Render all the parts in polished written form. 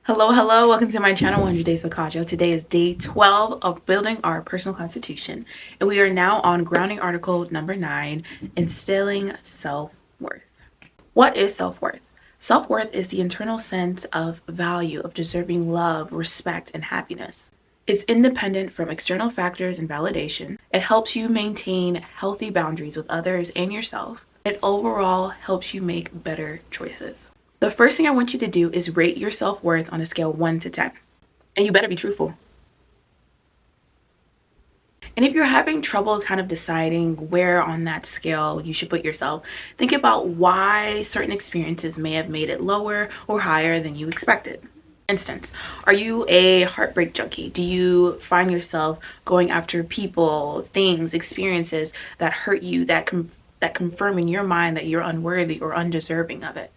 Hello, welcome to my channel, 100 Days with Kajo. Today is day 12 of building our personal constitution, and we are now on grounding article number 9, instilling self-worth. What is self-worth? Self-worth is the internal sense of value, of deserving love, respect, and happiness. It's independent from external factors and validation. It helps you maintain healthy boundaries with others and yourself. It overall helps you make better choices. The first thing I want you to do is rate your self-worth on a scale 1 to 10. And you better be truthful. And if you're having trouble kind of deciding where on that scale you should put yourself, think about why certain experiences may have made it lower or higher than you expected. For instance, are you a heartbreak junkie? Do you find yourself going after people, things, experiences that hurt you, that confirm in your mind that you're unworthy or undeserving of it?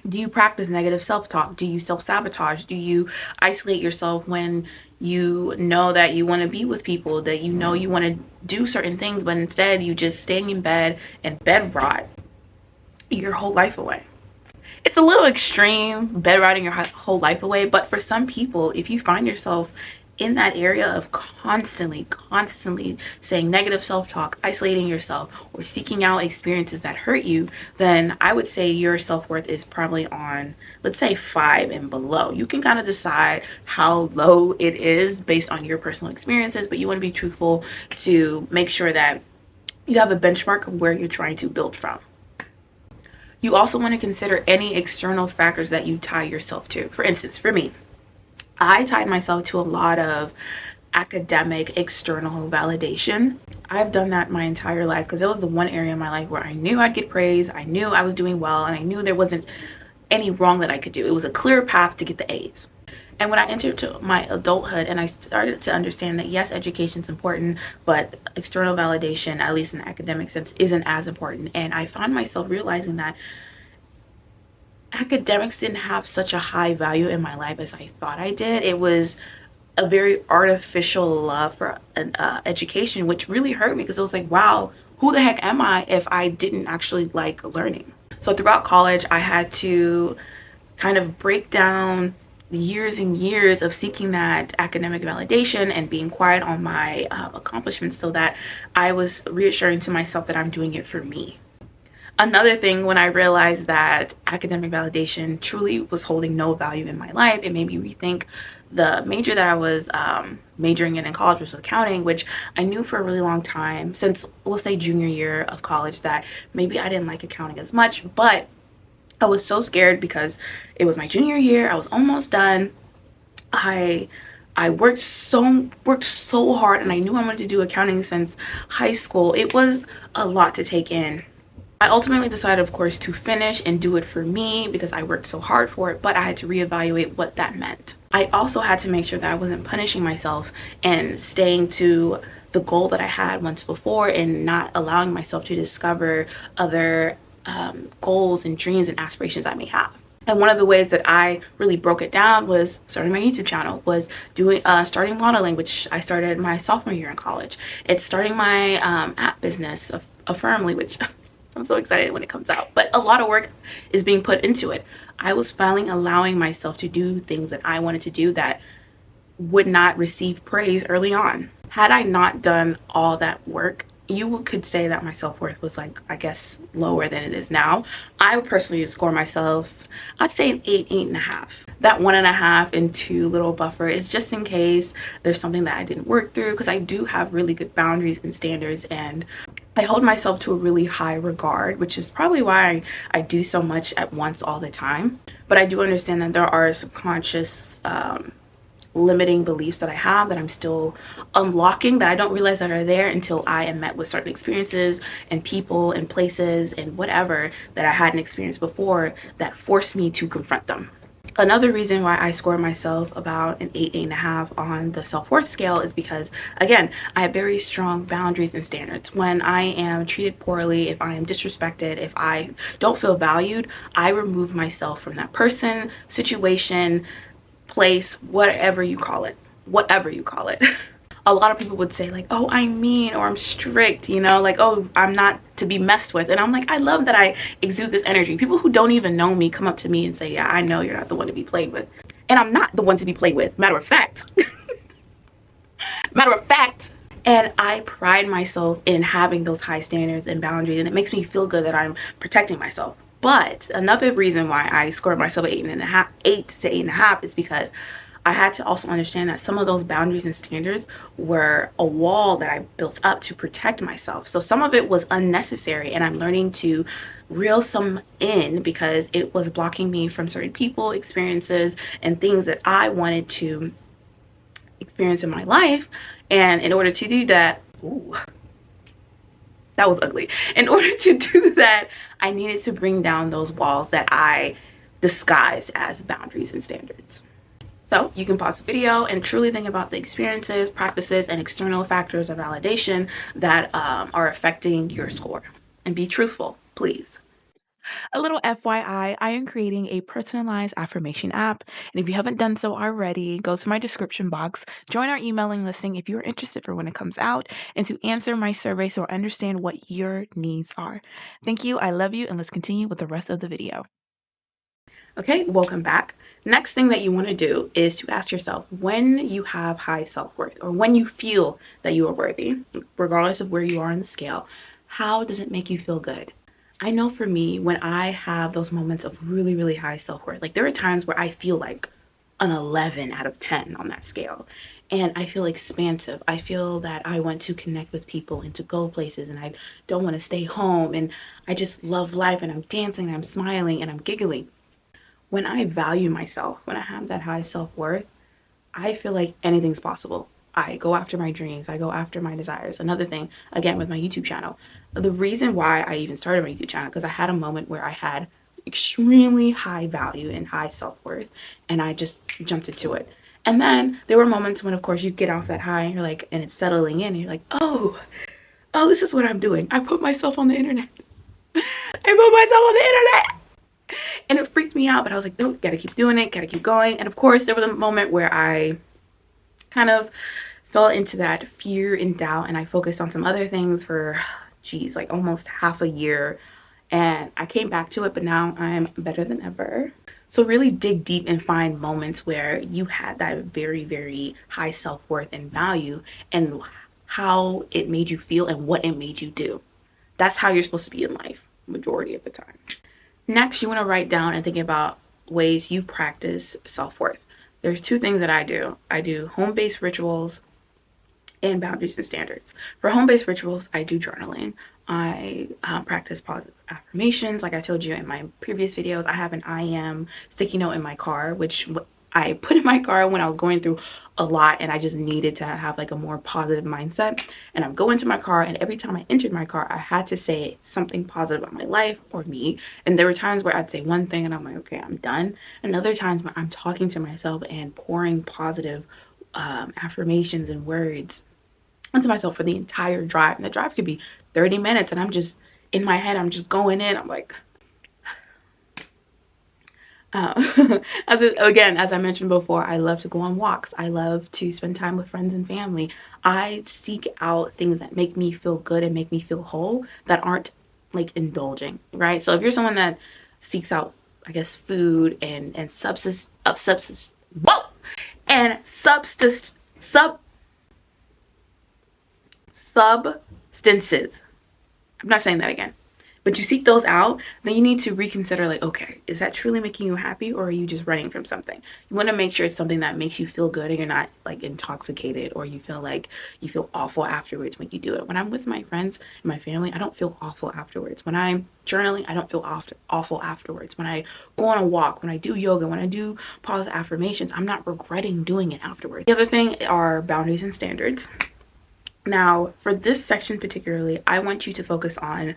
Do you practice negative self-talk? Do you self-sabotage? Do you isolate yourself when you know that you want to be with people, that you know you want to do certain things, but instead you just staying in bed and bed rot your whole life away? It's a little extreme, bed rotting your whole life away, but for some people, if you find yourself in that area of constantly saying negative self-talk, isolating yourself, or seeking out experiences that hurt you, then I would say your self-worth is probably on, let's say, 5 and below. You can kind of decide how low it is based on your personal experiences, but you want to be truthful to make sure that you have a benchmark of where you're trying to build from. You also want to consider any external factors that you tie yourself to. For instance, for me, I tied myself to a lot of academic external validation. I've done that my entire life because it was the one area in my life where I knew I'd get praise, I knew I was doing well, and I knew there wasn't any wrong that I could do. It was a clear path to get the A's. And when I entered to my adulthood and I started to understand that yes, education's important, but external validation, at least in the academic sense, isn't as important. And I found myself realizing that academics didn't have such a high value in my life as I thought I did. It was a very artificial love for education, which really hurt me because it was like, wow, who the heck am I if I didn't actually like learning? So throughout college, I had to kind of break down years and years of seeking that academic validation and being quiet on my accomplishments so that I was reassuring to myself that I'm doing it for me. Another thing, when I realized that academic validation truly was holding no value in my life, it made me rethink the major that I was majoring in college, which was accounting, which I knew for a really long time, since we'll say junior year of college, that maybe I didn't like accounting as much, but I was so scared because it was my junior year, I was almost done. I worked so hard, and I knew I wanted to do accounting since high school. It was a lot to take in. I ultimately decided, of course, to finish and do it for me because I worked so hard for it, but I had to reevaluate what that meant. I also had to make sure that I wasn't punishing myself and staying to the goal that I had once before and not allowing myself to discover other goals and dreams and aspirations I may have. And one of the ways that I really broke it down was starting my YouTube channel, was doing starting modeling, which I started my sophomore year in college. It's starting my app business, Affirmly, which I'm so excited when it comes out, but a lot of work is being put into it. I was finally allowing myself to do things that I wanted to do that would not receive praise early on. Had I not done all that work, you could say that my self-worth was, like, I guess, lower than it is now. I would personally score myself, I'd say an 8.5. That 1.5 and 2 little buffer is just in case there's something that I didn't work through, because I do have really good boundaries and standards, and I hold myself to a really high regard, which is probably why I do so much at once all the time. But I do understand that there are subconscious limiting beliefs that I have that I'm still unlocking, that I don't realize that are there until I am met with certain experiences and people and places and whatever that I hadn't experienced before that forced me to confront them. Another reason why I score myself about an 8.5 on the self-worth scale is because, again, I have very strong boundaries and standards. When I am treated poorly, if I am disrespected, if I don't feel valued, I remove myself from that person, situation, place, whatever you call it. A lot of people would say, like, oh, I'm mean, or I'm strict, you know, like, oh, I'm not to be messed with. And I'm like, I love that I exude this energy. People who don't even know me come up to me and say, yeah, I know you're not the one to be played with. and I'm not the one to be played with. Matter of fact, matter of fact. And I pride myself in having those high standards and boundaries, and it makes me feel good that I'm protecting myself. But another reason why I scored myself an 8.5, 8 to 8.5, is because I had to also understand that some of those boundaries and standards were a wall that I built up to protect myself. So some of it was unnecessary, and I'm learning to reel some in because it was blocking me from certain people, experiences, and things that I wanted to experience in my life. And in order to do that, ooh, that was ugly. In order to do that, I needed to bring down those walls that I disguised as boundaries and standards. So you can pause the video and truly think about the experiences, practices, and external factors of validation that are affecting your score. And be truthful, please. A little FYI, I am creating a personalized affirmation app. And if you haven't done so already, go to my description box, join our emailing listing if you are interested for when it comes out, and to answer my survey so I understand what your needs are. Thank you, I love you, and let's continue with the rest of the video. Okay, welcome back. Next thing that you want to do is to ask yourself, when you have high self-worth, or when you feel that you are worthy, regardless of where you are on the scale, how does it make you feel good? I know for me, when I have those moments of really, really high self-worth, like there are times where I feel like an 11 out of 10 on that scale. And I feel expansive. I feel that I want to connect with people and to go places, and I don't want to stay home. And I just love life, and I'm dancing, and I'm smiling, and I'm giggling. When I value myself, when I have that high self-worth, I feel like anything's possible. I go after my dreams. I go after my desires. Another thing, again, with my YouTube channel, the reason why I even started my YouTube channel, because I had a moment where I had extremely high value and high self-worth, and I just jumped into it. And then there were moments when, of course, you get off that high and you're like, and it's settling in, and you're like, oh, this is what I'm doing. I put myself on the internet. I put myself on the internet. And it freaked me out, but I was like, no, gotta keep doing it, gotta keep going. And of course, there was a moment where I kind of fell into that fear and doubt, and I focused on some other things for, geez, like almost half a year. And I came back to it, but now I'm better than ever. So really dig deep and find moments where you had that very, very high self-worth and value, and how it made you feel and what it made you do. That's how you're supposed to be in life, majority of the time. Next, you want to write down and think about ways you practice self-worth. There's two things that I do. I do home-based rituals and boundaries and standards. For home-based rituals, I do journaling. I practice positive affirmations. Like I told you in my previous videos, I have an I am sticky note in my car, which I put in my car when I was going through a lot and I just needed to have like a more positive mindset. And I would go into my car, and every time I entered my car, I had to say something positive about my life or me. And there were times where I'd say one thing and I'm like, okay, I'm done. And other times where I'm talking to myself and pouring positive affirmations and words into myself for the entire drive. And the drive could be 30 minutes and I'm just in my head, I'm just going in. I'm like, as I mentioned before, I love to go on walks. I love to spend time with friends and family. I seek out things that make me feel good and make me feel whole, that aren't like indulging, right? So if you're someone that seeks out, I guess, food and substances, I'm not saying that again, but you seek those out, then you need to reconsider, like, okay, is that truly making you happy, or are you just running from something? You want to make sure it's something that makes you feel good and you're not like intoxicated, or you feel like you feel awful afterwards when you do it. When I'm with my friends and my family, I don't feel awful afterwards. When I'm journaling, I don't feel awful afterwards. When I go on a walk, when I do yoga, when I do positive affirmations, I'm not regretting doing it afterwards. The other thing are boundaries and standards. Now, for this section particularly, I want you to focus on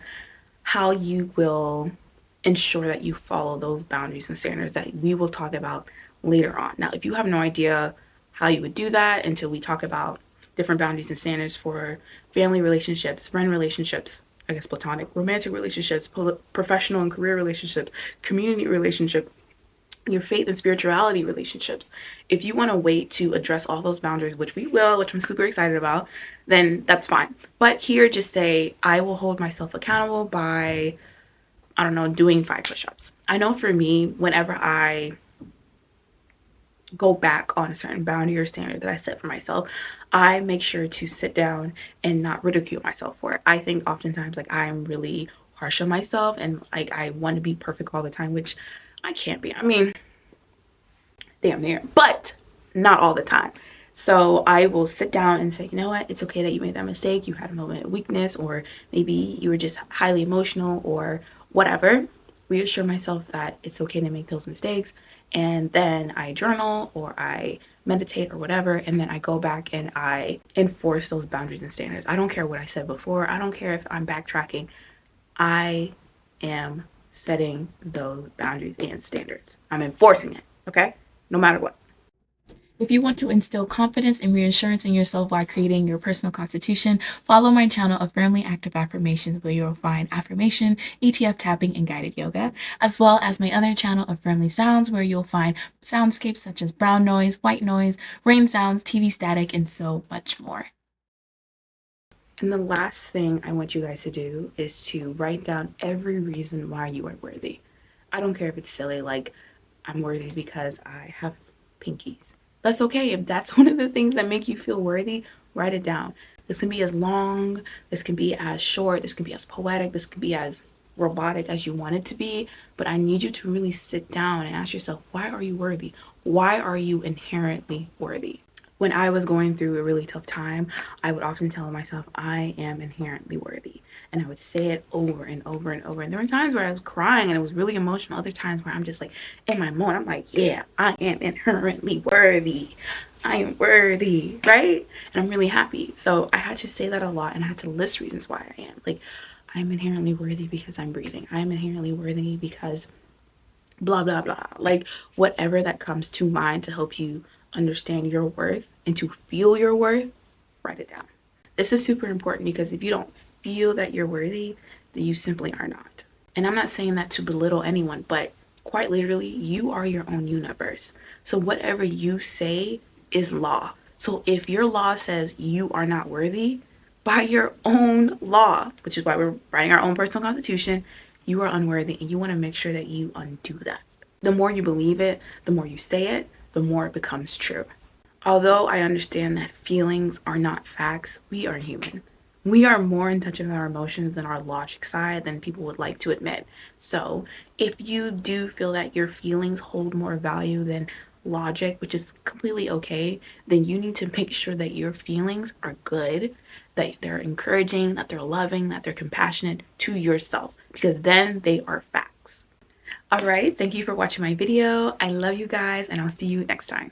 how you will ensure that you follow those boundaries and standards that we will talk about later on. Now, if you have no idea how you would do that until we talk about different boundaries and standards for family relationships, friend relationships, I guess platonic, romantic relationships, professional and career relationships, community relationships, your faith and spirituality relationships. If you want to wait to address all those boundaries, which we will, which I'm super excited about, then that's fine. But here, just say, I will hold myself accountable by, I don't know, doing 5 push-ups. I know for me, whenever I go back on a certain boundary or standard that I set for myself, I make sure to sit down and not ridicule myself for it. I think oftentimes like I'm really harsh on myself and like I want to be perfect all the time, which I can't be. I mean, damn near, but not all the time. So I will sit down and say, you know what, it's okay that you made that mistake. You had a moment of weakness, or maybe you were just highly emotional or whatever. Reassure myself that it's okay to make those mistakes. And then I journal or I meditate or whatever. And then I go back and I enforce those boundaries and standards. I don't care what I said before. I don't care if I'm backtracking. I am setting those boundaries and standards. I'm enforcing it, okay? No matter what. If you want to instill confidence and reassurance in yourself while creating your personal constitution, follow my channel of Firmly Active Affirmations, where you'll find affirmation, ETF tapping, and guided yoga, as well as my other channel of Firmly Sounds, where you'll find soundscapes such as brown noise, white noise, rain sounds, TV static, and so much more. And the last thing I want you guys to do is to write down every reason why you are worthy. I don't care if it's silly, like I'm worthy because I have pinkies. That's okay. If that's one of the things that make you feel worthy, write it down. This can be as long, this can be as short, this can be as poetic, this can be as robotic as you want it to be. But I need you to really sit down and ask yourself, why are you worthy? Why are you inherently worthy? When I was going through a really tough time, I would often tell myself, I am inherently worthy. And I would say it over and over and over. And there were times where I was crying and it was really emotional. Other times where I'm just like in my moment, I'm like, yeah, I am inherently worthy. I am worthy, right? And I'm really happy. So I had to say that a lot and I had to list reasons why I am. Like, I'm inherently worthy because I'm breathing. I'm inherently worthy because blah, blah, blah. Like, whatever that comes to mind to help you understand your worth and to feel your worth, write it down. This is super important because if you don't feel that you're worthy, then you simply are not. And I'm not saying that to belittle anyone, but quite literally, you are your own universe. So whatever you say is law. So if your law says you are not worthy, by your own law, which is why we're writing our own personal constitution, you are unworthy and you want to make sure that you undo that. The more you believe it, the more you say it, the more it becomes true. Although I understand that feelings are not facts, we are human. We are more in touch with our emotions than our logic side than people would like to admit. So if you do feel that your feelings hold more value than logic, which is completely okay, then you need to make sure that your feelings are good, that they're encouraging, that they're loving, that they're compassionate to yourself, because then they are facts. All right, thank you for watching my video. I love you guys, and I'll see you next time.